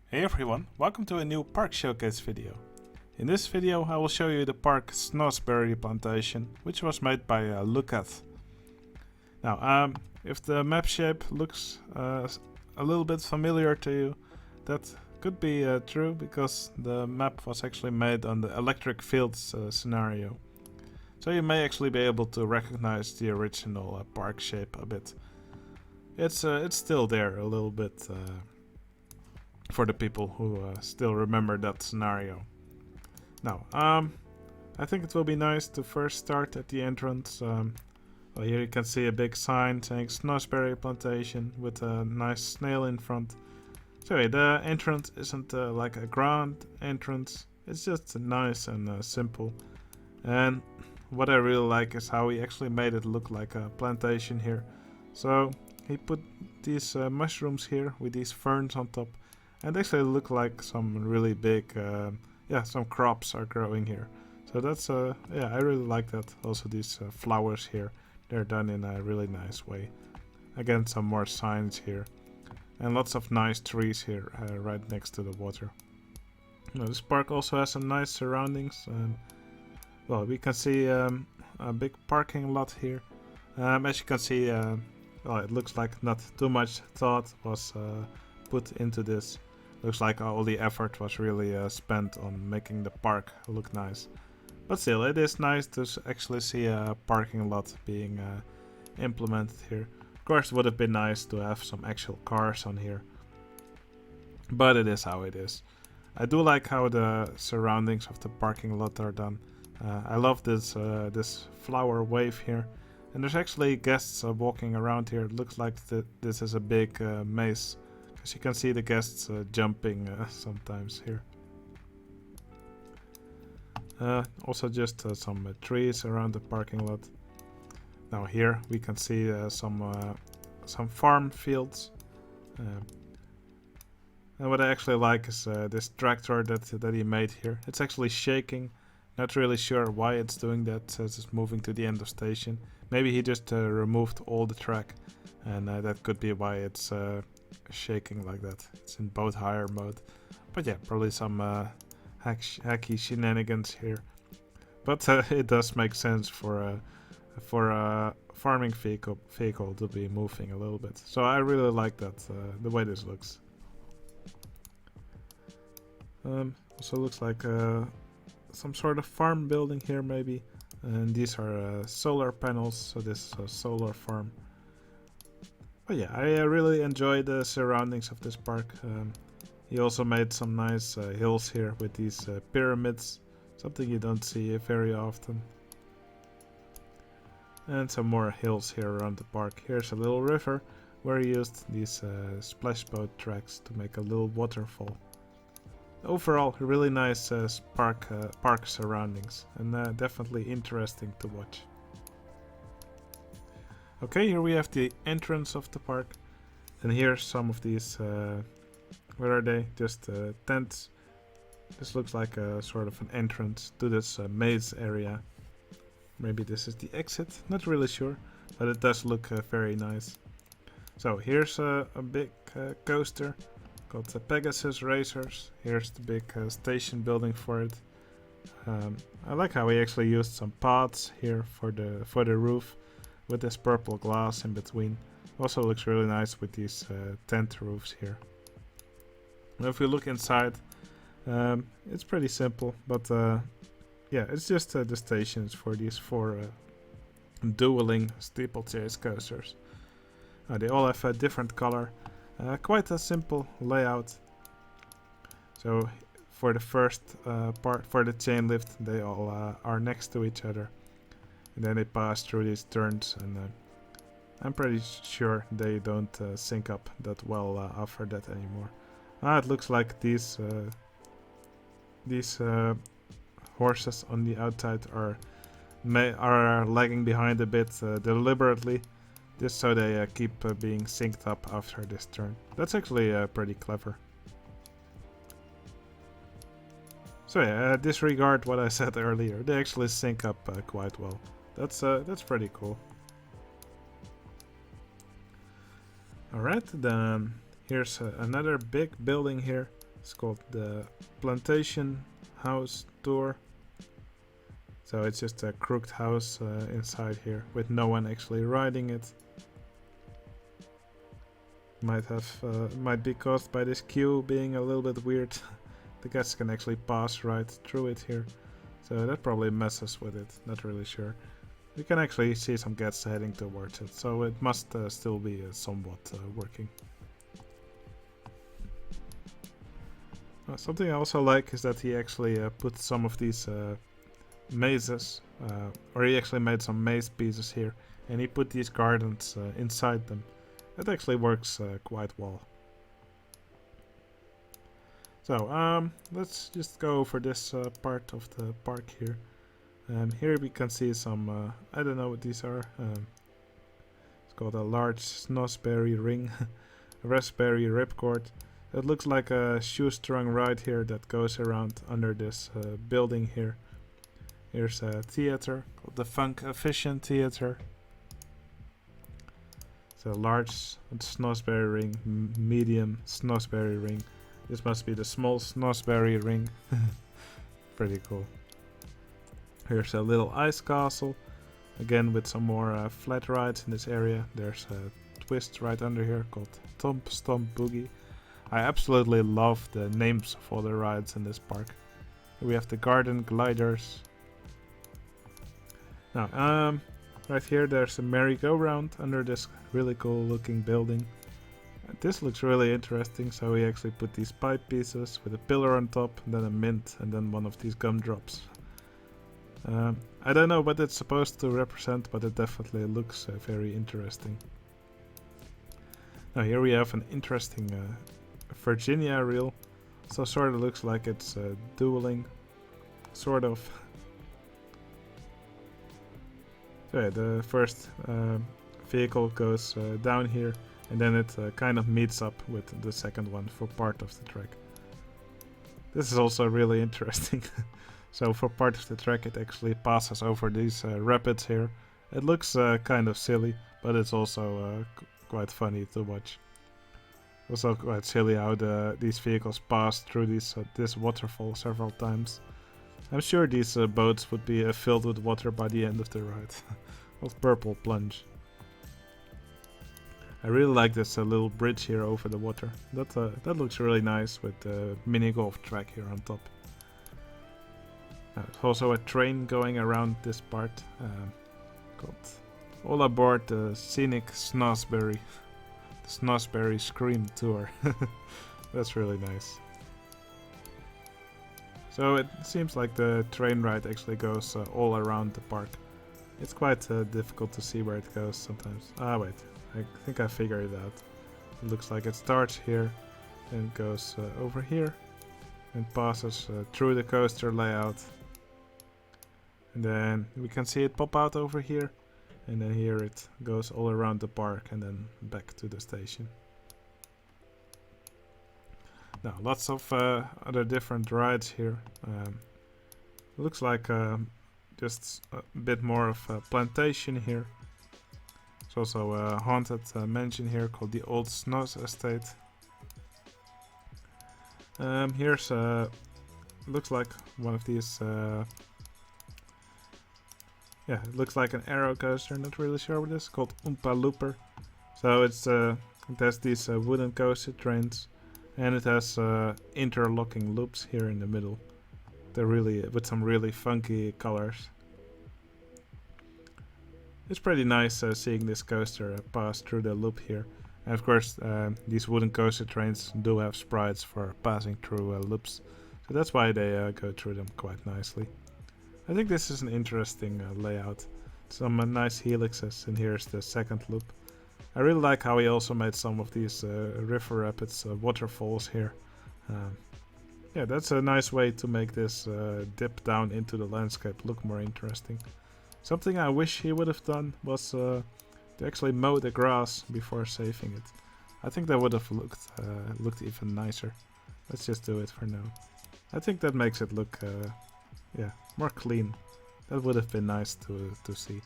Hey everyone, welcome to a new park showcase video. In this video I will show you the park Snozzberry Plantation, which was made by Luketh. Now, if the map shape looks a little bit familiar to you, that could be true because the map was actually made on the electric fields scenario. So you may actually be able to recognize the original park shape a bit. It's still there a little bit for the people who still remember that scenario. Now, I think it will be nice to first start at the entrance. Well, here you can see a big sign saying Snozzberry Plantation with a nice snail in front. So yeah, the entrance isn't like a grand entrance, it's just nice and simple. And what I really like is how he actually made it look like a plantation here. So he put these mushrooms here with these ferns on top, and actually look like some really big, some crops are growing here. So that's, yeah, I really like that. Also these flowers here, they're done in a really nice way. Again, some more signs here. And lots of nice trees here, right next to the water. Now, this park also has some nice surroundings. Well, we can see a big parking lot here. As you can see, well, it looks like not too much thought was put into this. Looks like all the effort was really spent on making the park look nice. But still, it is nice to actually see a parking lot being implemented here. Of course, it would have been nice to have some actual cars on here. But it is how it is. I do like how the surroundings of the parking lot are done. I love this flower wave here. And there's actually guests walking around here. It looks like this is a big maze. As you can see the guests jumping sometimes here. Also just some trees around the parking lot. Now here we can see some farm fields. And what I actually like is this tractor that he made here. It's actually shaking. Not really sure why it's doing that, says it's moving to the end of station. Maybe he just removed all the track, and that could be why it's shaking like that. It's in both higher mode, but yeah, probably some hacky shenanigans here. But it does make sense for a farming vehicle to be moving a little bit. So I really like that, the way this looks. Also looks like some sort of farm building here maybe, and these are solar panels, so this is a solar farm. But yeah, I really enjoy the surroundings of this park. He also made some nice hills here with these pyramids, something you don't see very often. And some more hills here around the park. Here's a little river where he used these splash boat tracks to make a little waterfall. Overall, really nice park surroundings, and definitely interesting to watch. Okay, here we have the entrance of the park, and here's some of these, what are they? Just tents. This looks like a sort of an entrance to this maze area. Maybe this is the exit, not really sure, but it does look very nice. So here's a big coaster called the Pegasus Racers. Here's the big station building for it. I like how he actually used some pods here for the roof, with this purple glass in between. Also looks really nice with these tent roofs here. Now if we look inside, it's pretty simple, but yeah, it's just the stations for these four dueling steeplechase coasters. They all have a different color. Quite a simple layout. So for the first part, for the chain lift, they all are next to each other. And then they pass through these turns, and I'm pretty sure they don't sync up that well after that anymore. It looks like these horses on the outside are lagging behind a bit deliberately, just so they keep being synced up after this turn. That's actually pretty clever. So yeah, disregard what I said earlier. They actually sync up quite well. That's pretty cool. Alright, then here's another big building here. It's called the Plantation House Tour. So it's just a crooked house inside here with no one actually riding it. Might be caused by this queue being a little bit weird. The guests can actually pass right through it here. So that probably messes with it, not really sure. You can actually see some guests heading towards it, so it must still be somewhat working. Something I also like is that he actually put some of these mazes, or he actually made some maze pieces here, and he put these gardens inside them. That actually works quite well. So let's just go over this part of the park here. Here we can see some, I don't know what these are. It's called a large Snozzberry ring, a raspberry ripcord. It looks like a shoestrung ride here that goes around under this building here. Here's a theater called the Funk Efficient Theater. So large Snozzberry ring, medium Snozzberry ring. This must be the small Snozzberry ring. Pretty cool. Here's a little ice castle. Again with some more flat rides in this area. There's a twist right under here called Tomp Stomp Boogie. I absolutely love the names of all the rides in this park. Here we have the garden gliders. Now, right here there's a merry-go-round under this really cool looking building. This looks really interesting, so we actually put these pipe pieces with a pillar on top, and then a mint, and then one of these gumdrops. I don't know what it's supposed to represent, but it definitely looks very interesting. Now here we have an interesting Virginia reel. So sort of looks like it's dueling, sort of. So yeah, the first vehicle goes down here, and then it kind of meets up with the second one for part of the track. This is also really interesting. So for part of the track it actually passes over these rapids here. It looks kind of silly, but it's also quite funny to watch. Also quite silly how these vehicles pass through this waterfall several times. I'm sure these boats would be filled with water by the end of the ride. Of purple plunge. I really like this little bridge here over the water. That looks really nice with the mini golf track here on top. There's also a train going around this part called All Aboard the Scenic Snozzberry. The Snozzberry Scream Tour. That's really nice. So it seems like the train ride actually goes all around the park. It's quite difficult to see where it goes sometimes. Ah wait, I think I figured it out. It looks like it starts here and goes over here and passes through the coaster layout. And then we can see it pop out over here, and then here it goes all around the park and then back to the station. Now lots of other different rides here. Looks like just a bit more of a plantation here. There's also a haunted mansion here called the Old Snos Estate. Here's looks like one of these. Yeah, it looks like an aero coaster. Not really sure what it is. Called Oompa Looper. So it has these wooden coaster trains, and it has interlocking loops here in the middle. They're really with some really funky colors. It's pretty nice seeing this coaster pass through the loop here. And of course, these wooden coaster trains do have sprites for passing through loops, so that's why they go through them quite nicely. I think this is an interesting layout. Some nice helixes, and here's the second loop. I really like how he also made some of these river rapids waterfalls here. Yeah, that's a nice way to make this dip down into the landscape look more interesting. Something I wish he would have done was to actually mow the grass before saving it. I think that would have looked even nicer. Let's just do it for now. I think that makes it look yeah, more clean. That would have been nice to see,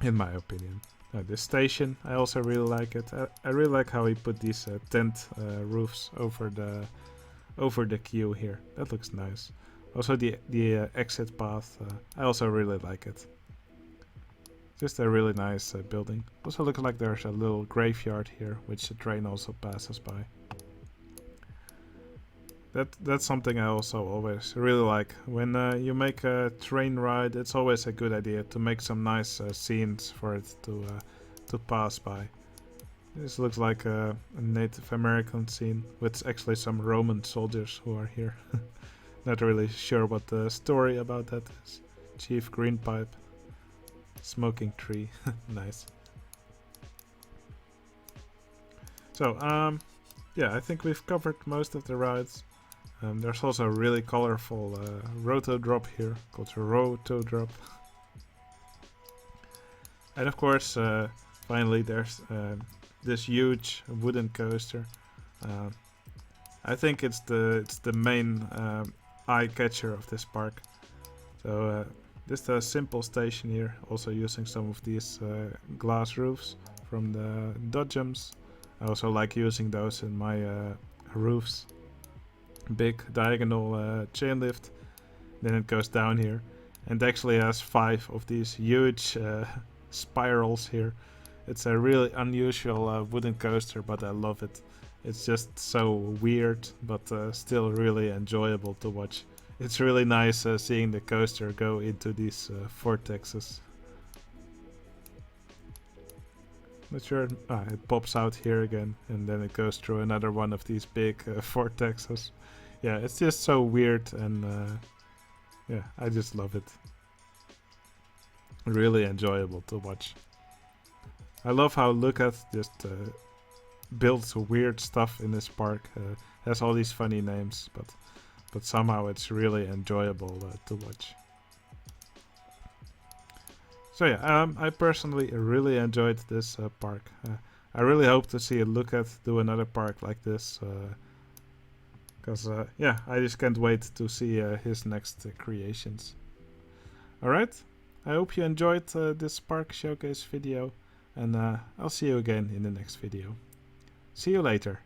in my opinion. This station, I also really like it. I really like how he put these tent roofs over the queue here. That looks nice. Also the exit path, I also really like it. Just a really nice building. Also looks like there's a little graveyard here, which the train also passes by. That's something I also always really like. When you make a train ride, it's always a good idea to make some nice scenes for it to pass by. This looks like a Native American scene with actually some Roman soldiers who are here. Not really sure what the story about that is. Chief Greenpipe. Smoking tree. Nice. So, yeah, I think we've covered most of the rides. There's also a really colorful roto drop here called Roto Drop. And of course, finally there's this huge wooden coaster. I think it's the main eye catcher of this park. So just a simple station here, also using some of these glass roofs from the dodgems. I also like using those in my roofs. Big diagonal chain lift, then it goes down here, and actually has 5 of these huge spirals here. It's a really unusual wooden coaster, but I love it. It's just so weird, but still really enjoyable to watch. It's really nice seeing the coaster go into these vortexes. Not sure. It pops out here again, and then it goes through another one of these big vortexes. Yeah, it's just so weird, and yeah, I just love it. Really enjoyable to watch. I love how Luketh just builds weird stuff in this park. Has all these funny names, but somehow it's really enjoyable to watch. So yeah, I personally really enjoyed this park. I really hope to see Luketh do another park like this. Because yeah, I just can't wait to see his next creations. Alright, I hope you enjoyed this park showcase video, and I'll see you again in the next video. See you later.